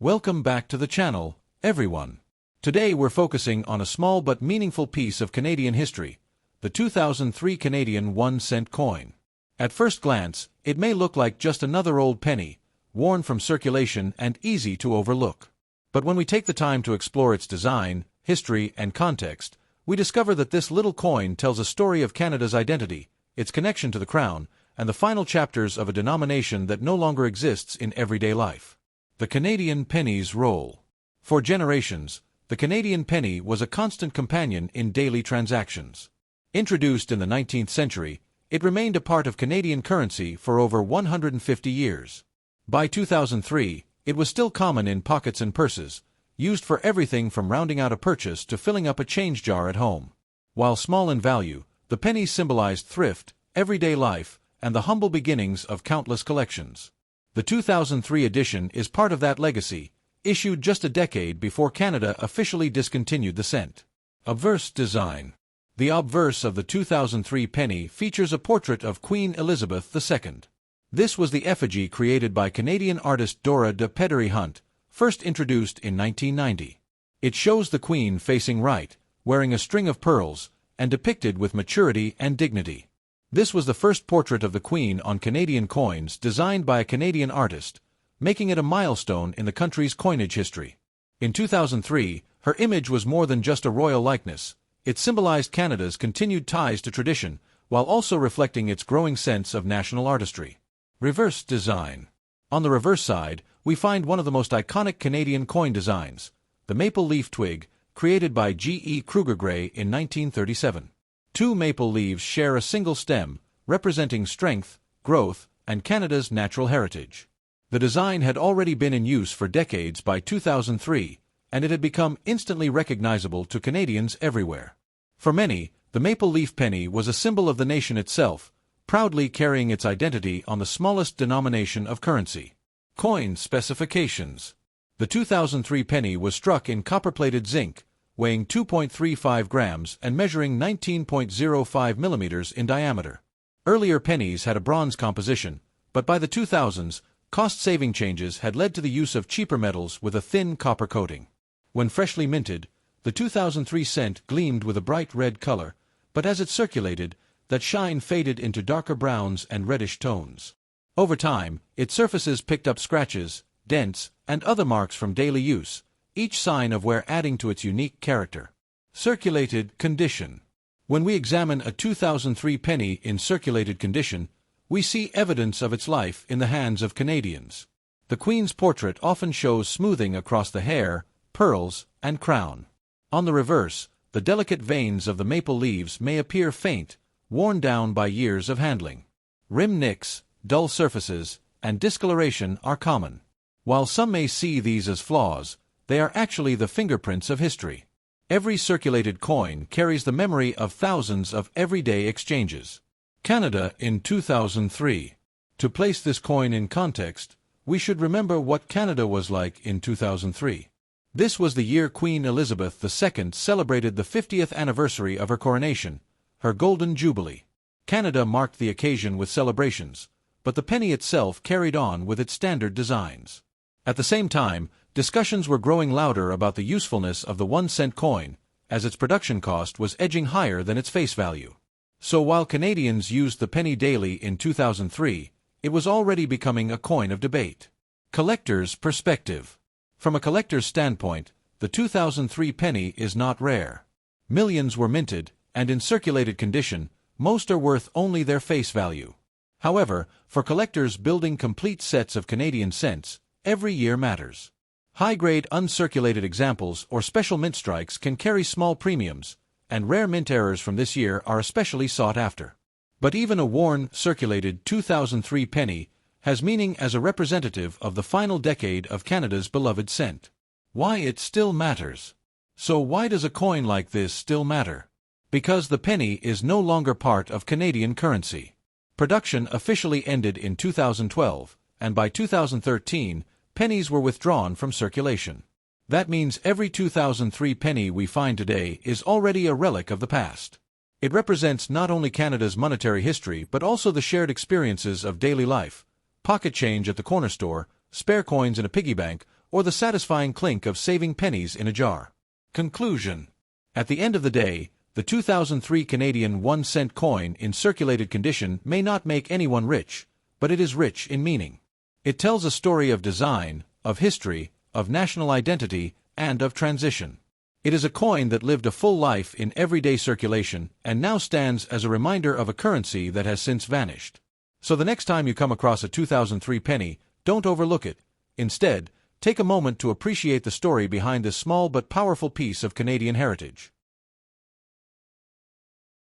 Welcome back to the channel, everyone. Today we're focusing on a small but meaningful piece of Canadian history, the 2003 Canadian 1-cent coin. At first glance, it may look like just another old penny, worn from circulation and easy to overlook. But when we take the time to explore its design, history, and context, we discover that this little coin tells a story of Canada's identity, its connection to the Crown, and the final chapters of a denomination that no longer exists in everyday life. The Canadian penny's role. For generations, the Canadian penny was a constant companion in daily transactions. Introduced in the 19th century, it remained a part of Canadian currency for over 150 years. By 2003, it was still common in pockets and purses, used for everything from rounding out a purchase to filling up a change jar at home. While small in value, the penny symbolized thrift, everyday life, and the humble beginnings of countless collections. The 2003 edition is part of that legacy, issued just a decade before Canada officially discontinued the cent. Obverse design. The obverse of the 2003 penny features a portrait of Queen Elizabeth II. This was the effigy created by Canadian artist Dora de Pedery Hunt, first introduced in 1990. It shows the Queen facing right, wearing a string of pearls, and depicted with maturity and dignity. This was the first portrait of the Queen on Canadian coins designed by a Canadian artist, making it a milestone in the country's coinage history. In 2003, her image was more than just a royal likeness. It symbolized Canada's continued ties to tradition, while also reflecting its growing sense of national artistry. Reverse design. On the reverse side, we find one of the most iconic Canadian coin designs, the maple leaf twig, created by G.E. Kruger Gray in 1937. Two maple leaves share a single stem, representing strength, growth, and Canada's natural heritage. The design had already been in use for decades by 2003, and it had become instantly recognizable to Canadians everywhere. For many, the maple leaf penny was a symbol of the nation itself, proudly carrying its identity on the smallest denomination of currency. Coin specifications. The 2003 penny was struck in copper-plated zinc, weighing 2.35 grams and measuring 19.05 millimeters in diameter. Earlier pennies had a bronze composition, but by the 2000s, cost-saving changes had led to the use of cheaper metals with a thin copper coating. When freshly minted, the 2003 cent gleamed with a bright red color, but as it circulated, that shine faded into darker browns and reddish tones. Over time, its surfaces picked up scratches, dents, and other marks from daily use, each sign of wear adding to its unique character. Circulated condition. When we examine a 2003 penny in circulated condition, we see evidence of its life in the hands of Canadians. The Queen's portrait often shows smoothing across the hair, pearls, and crown. On the reverse, the delicate veins of the maple leaves may appear faint, worn down by years of handling. Rim nicks, dull surfaces, and discoloration are common. While some may see these as flaws, they are actually the fingerprints of history. Every circulated coin carries the memory of thousands of everyday exchanges. Canada in 2003. To place this coin in context, we should remember what Canada was like in 2003. This was the year Queen Elizabeth II celebrated the 50th anniversary of her coronation, her Golden Jubilee. Canada marked the occasion with celebrations, but the penny itself carried on with its standard designs. At the same time, discussions were growing louder about the usefulness of the 1-cent coin, as its production cost was edging higher than its face value. So while Canadians used the penny daily in 2003, it was already becoming a coin of debate. Collector's perspective. From a collector's standpoint, the 2003 penny is not rare. Millions were minted, and in circulated condition, most are worth only their face value. However, for collectors building complete sets of Canadian cents, every year matters. High-grade uncirculated examples or special mint strikes can carry small premiums, and rare mint errors from this year are especially sought after. But even a worn, circulated 2003 penny has meaning as a representative of the final decade of Canada's beloved cent. Why it still matters. So why does a coin like this still matter? Because the penny is no longer part of Canadian currency. Production officially ended in 2012, and by 2013, pennies were withdrawn from circulation. That means every 2003 penny we find today is already a relic of the past. It represents not only Canada's monetary history but also the shared experiences of daily life, pocket change at the corner store, spare coins in a piggy bank, or the satisfying clink of saving pennies in a jar. Conclusion. At the end of the day, the 2003 Canadian 1-cent coin in circulated condition may not make anyone rich, but it is rich in meaning. It tells a story of design, of history, of national identity, and of transition. It is a coin that lived a full life in everyday circulation and now stands as a reminder of a currency that has since vanished. So the next time you come across a 2003 penny, don't overlook it. Instead, take a moment to appreciate the story behind this small but powerful piece of Canadian heritage.